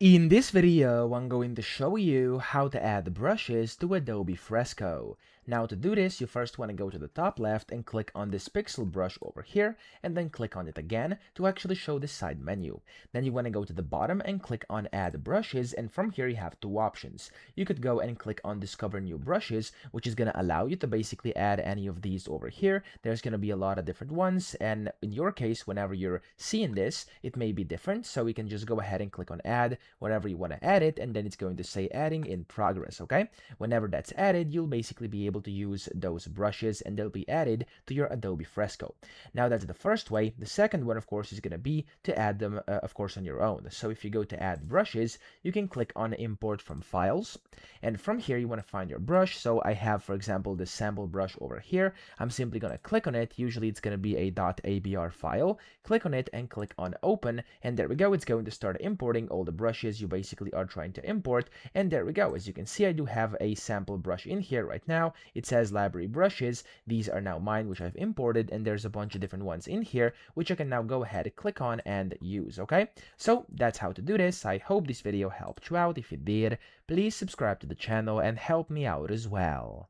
In this video, I'm going to show you how to add brushes to Adobe Fresco. Now to do this, you first want to go to the top left and click on this pixel brush over here, and then click on it again to actually show the side menu. Then you want to go to the bottom and click on Add Brushes, and from here you have two options. You could go and click on Discover New Brushes, which is going to allow you to basically add any of these over here. There's going to be a lot of different ones, and in your case, whenever you're seeing this, it may be different, so we can just go ahead and click on Add whenever you want to add it, and then it's going to say adding in progress. Okay, whenever that's added, you'll basically be able to use those brushes and they'll be added to your Adobe Fresco. Now that's the first way. The second one, of course, is going to be to add them of course on your own. So if you go to add brushes, you can click on import from files, and from here you want to find your brush. So I have, for example, the sample brush over here. I'm simply going to click on it. Usually it's going to be a .abr file. Click on it and click on open, and there we go. It's going to start importing all the brushes you basically are trying to import, and there we go. As you can see, I do have a sample brush in here right now. It says library brushes. These are now mine, which I've imported, and there's a bunch of different ones in here which I can now go ahead and click on and use. Okay, so that's how to do this. I hope this video helped you out. If it did, please subscribe to the channel and help me out as well.